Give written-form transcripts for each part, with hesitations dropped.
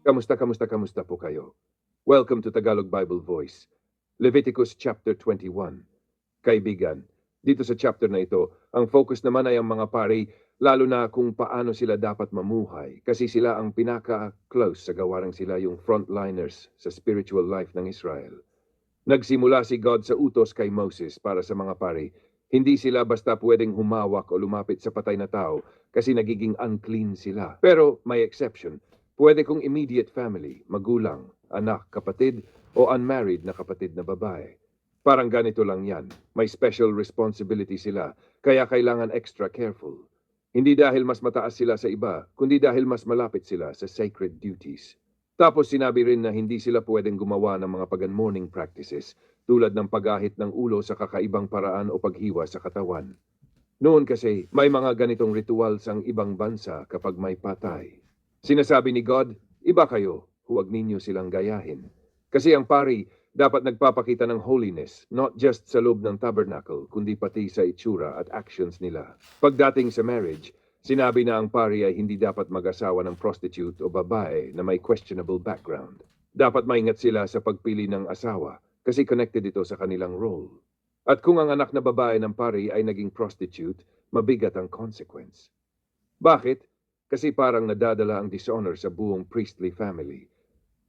Kamusta po kayo? Welcome to Tagalog Bible Voice. Leviticus chapter 21. Kaibigan, dito sa chapter na ito, ang focus naman ay ang mga pari, lalo na kung paano sila dapat mamuhay kasi sila ang pinaka-close sa gawaran sila yung frontliners sa spiritual life ng Israel. Nagsimula si God sa utos kay Moses para sa mga pari. Hindi sila basta pwedeng humawak o lumapit sa patay na tao kasi nagiging unclean sila. Pero may exception. Pwede kung immediate family, magulang, anak, kapatid, o unmarried na kapatid na babae. Parang ganito lang yan. May special responsibility sila, kaya kailangan extra careful. Hindi dahil mas mataas sila sa iba, kundi dahil mas malapit sila sa sacred duties. Tapos sinabi rin na hindi sila pwedeng gumawa ng mga pagan morning practices tulad ng pag-ahit ng ulo sa kakaibang paraan o paghiwa sa katawan. Noon kasi may mga ganitong ritual sang ibang bansa kapag may patay. Sinasabi ni God, iba kayo, huwag ninyo silang gayahin. Kasi ang pari dapat nagpapakita ng holiness, not just sa loob ng tabernacle, kundi pati sa itsura at actions nila. Pagdating sa marriage, sinabi na ang pari ay hindi dapat mag-asawa ng prostitute o babae na may questionable background. Dapat maingat sila sa pagpili ng asawa kasi connected ito sa kanilang role. At kung ang anak na babae ng pari ay naging prostitute, mabigat ang consequence. Bakit? Kasi parang nadadala ang dishonor sa buong priestly family.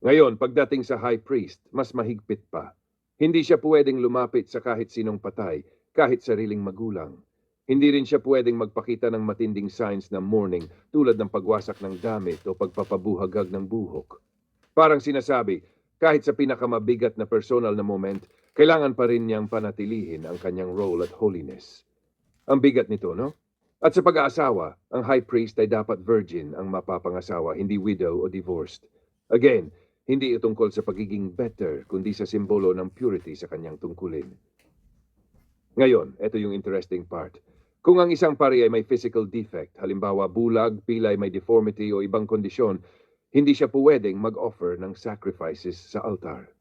Ngayon, pagdating sa high priest, mas mahigpit pa. Hindi siya pwedeng lumapit sa kahit sinong patay, kahit sariling magulang. Hindi rin siya pwedeng magpakita ng matinding signs ng mourning tulad ng pagwasak ng damit o pagpapabuhagag ng buhok. Parang sinasabi, kahit sa pinakamabigat na personal na moment, kailangan pa rin niyang panatilihin ang kanyang role at holiness. Ang bigat nito, no? At sa pag-aasawa, ang high priest ay dapat virgin ang mapapangasawa, hindi widow o divorced. Again, hindi ito tungkol sa pagiging better, kundi sa simbolo ng purity sa kanyang tungkulin. Ngayon, ito yung interesting part. Kung ang isang pari ay may physical defect, halimbawa bulag, pilay may deformity o ibang kondisyon, hindi siya pwedeng mag-offer ng sacrifices sa altar.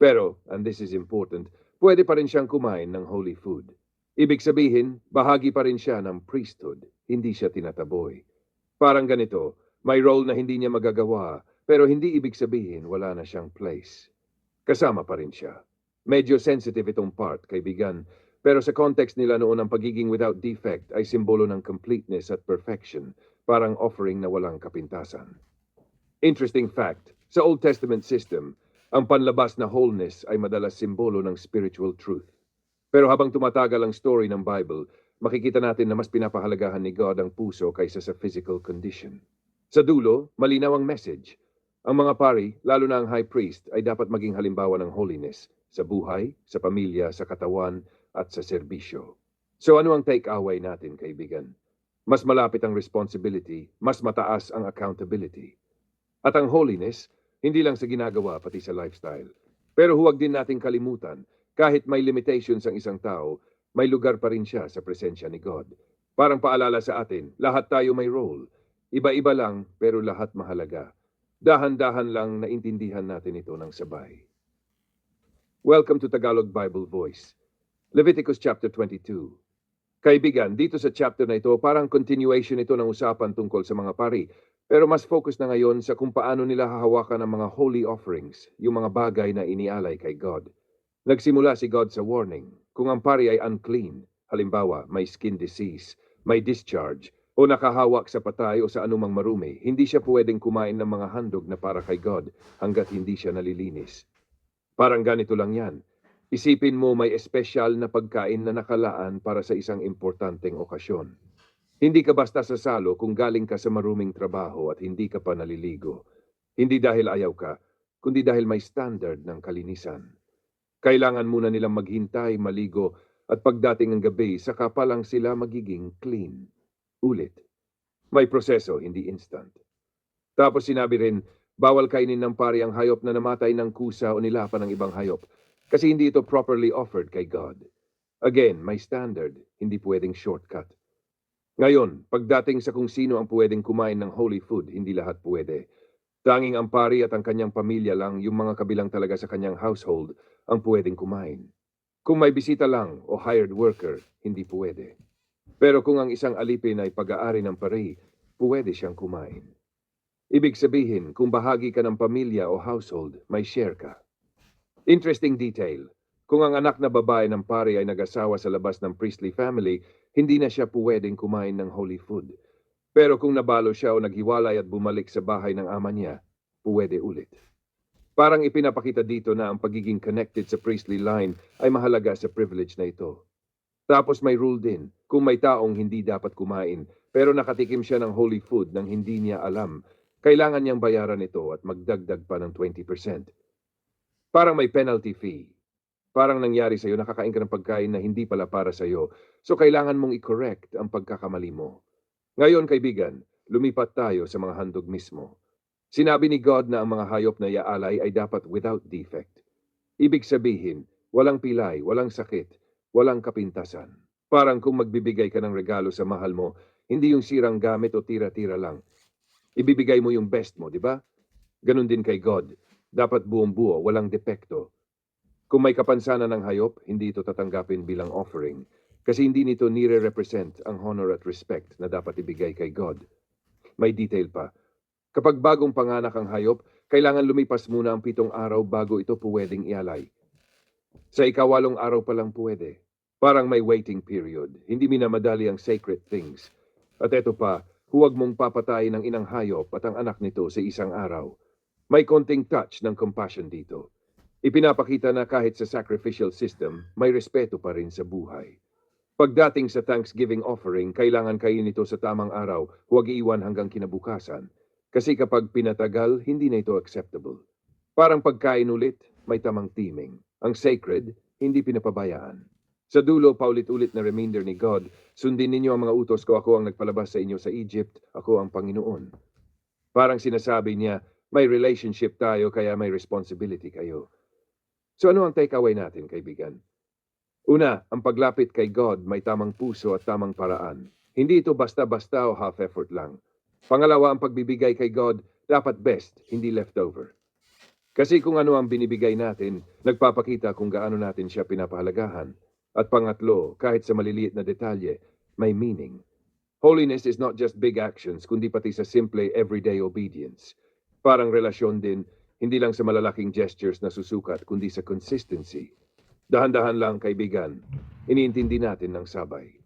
Pero, and this is important, pwede pa rin siyang kumain ng holy food. Ibig sabihin, bahagi pa rin siya ng priesthood, hindi siya tinataboy. Parang ganito, may role na hindi niya magagawa, pero hindi ibig sabihin wala na siyang place. Kasama pa rin siya. Medyo sensitive itong part, kaibigan, pero sa context nila noon ang pagiging without defect ay simbolo ng completeness at perfection, parang offering na walang kapintasan. Interesting fact, sa Old Testament system, ang panlabas na wholeness ay madalas simbolo ng spiritual truth. Pero habang tumatagal ang story ng Bible, makikita natin na mas pinapahalagahan ni God ang puso kaysa sa physical condition. Sa dulo, malinaw ang message. Ang mga pari, lalo na ang high priest, ay dapat maging halimbawa ng holiness sa buhay, sa pamilya, sa katawan, at sa serbisyo. So ano ang take-away natin, kaibigan? Mas malapit ang responsibility, mas mataas ang accountability. At ang holiness, hindi lang sa ginagawa pati sa lifestyle. Pero huwag din nating kalimutan, kahit may limitations ang isang tao, may lugar pa rin siya sa presensya ni God. Parang paalala sa atin, lahat tayo may role. Iba-iba lang, pero lahat mahalaga. Dahan-dahan lang naintindihan natin ito ng sabay. Welcome to Tagalog Bible Voice. Leviticus chapter 22. Kaibigan, dito sa chapter na ito, parang continuation ito ng usapan tungkol sa mga pari. Pero mas focus na ngayon sa kung paano nila hahawakan ang mga holy offerings, yung mga bagay na inialay kay God. Nagsimula si God sa warning. Kung ang pari ay unclean, halimbawa may skin disease, may discharge, o nakahawak sa patay o sa anumang marumi, hindi siya pwedeng kumain ng mga handog na para kay God hanggat hindi siya nalilinis. Parang ganito lang yan. Isipin mo may espesyal na pagkain na nakalaan para sa isang importanteng okasyon. Hindi ka basta sasalo kung galing ka sa maruming trabaho at hindi ka pa naliligo. Hindi dahil ayaw ka, kundi dahil may standard ng kalinisan. Kailangan muna nilang maghintay, maligo, at pagdating ng gabi, saka pa lang sila magiging clean. Ulit. May proseso, hindi instant. Tapos sinabi rin, bawal kainin ng pari ang hayop na namatay ng kusa o nilapan ng ibang hayop kasi hindi ito properly offered kay God. Again, may standard, hindi pwedeng shortcut. Ngayon, pagdating sa kung sino ang pwedeng kumain ng holy food, hindi lahat pwede. Tanging ang pari at ang kanyang pamilya lang, yung mga kabilang talaga sa kanyang household, ang pwedeng kumain. Kung may bisita lang o hired worker, hindi pwede. Pero kung ang isang alipin ay pag-aari ng pari, pwede siyang kumain. Ibig sabihin, kung bahagi ka ng pamilya o household, may share ka. Interesting detail. Kung ang anak na babae ng pari ay nag-asawa sa labas ng priestly family, hindi na siya pwedeng kumain ng holy food. Pero kung nabalo siya o naghiwalay at bumalik sa bahay ng ama niya, pwede ulit. Parang ipinapakita dito na ang pagiging connected sa priestly line ay mahalaga sa privilege na ito. Tapos may rule din, kung may taong hindi dapat kumain, pero nakatikim siya ng holy food nang hindi niya alam, kailangan niyang bayaran ito at magdagdag pa ng 20%. Parang may penalty fee. Parang nangyari sa'yo, nakakain ka ng pagkain na hindi pala para sa'yo, so kailangan mong i-correct ang pagkakamali mo. Ngayon, kaibigan, lumipat tayo sa mga handog mismo. Sinabi ni God na ang mga hayop na iaalay ay dapat without defect. Ibig sabihin, walang pilay, walang sakit, walang kapintasan. Parang kung magbibigay ka ng regalo sa mahal mo, hindi yung sirang gamit o tira-tira lang. Ibibigay mo yung best mo, di ba? Ganon din kay God. Dapat buong-buo, walang depekto. Kung may kapansanan ng hayop, hindi ito tatanggapin bilang offering kasi hindi nito nire-represent ang honor at respect na dapat ibigay kay God. May detail pa. Kapag bagong panganak ang hayop, kailangan lumipas muna ang 7 araw bago ito pwedeng ialay. Sa ika-8 araw pa lang pwede. Parang may waiting period. Hindi minamadali ang sacred things. At eto pa, huwag mong papatayin ang inang hayop at ang anak nito sa isang araw. May konting touch ng compassion dito. Ipinapakita na kahit sa sacrificial system, may respeto pa rin sa buhay. Pagdating sa Thanksgiving offering, kailangan kainin ito sa tamang araw, huwag iiwan hanggang kinabukasan. Kasi kapag pinatagal, hindi na ito acceptable. Parang pagkain ulit, may tamang timing. Ang sacred, hindi pinapabayaan. Sa dulo, paulit-ulit na reminder ni God, sundin ninyo ang mga utos ko, ako ang nagpalabas sa inyo sa Egypt, ako ang Panginoon. Parang sinasabi niya, may relationship tayo kaya may responsibility kayo. So ano ang takeaway natin, kaibigan? Una, ang paglapit kay God may tamang puso at tamang paraan. Hindi ito basta-basta o half-effort lang. Pangalawa, ang pagbibigay kay God dapat best, hindi leftover. Kasi kung ano ang binibigay natin, nagpapakita kung gaano natin siya pinapahalagahan. At pangatlo, kahit sa maliliit na detalye, may meaning. Holiness is not just big actions, kundi pati sa simple everyday obedience. Parang relasyon din, hindi lang sa malalaking gestures na susukat, kundi sa consistency. Dahan-dahan lang, kaibigan. Iniintindi natin ng sabay.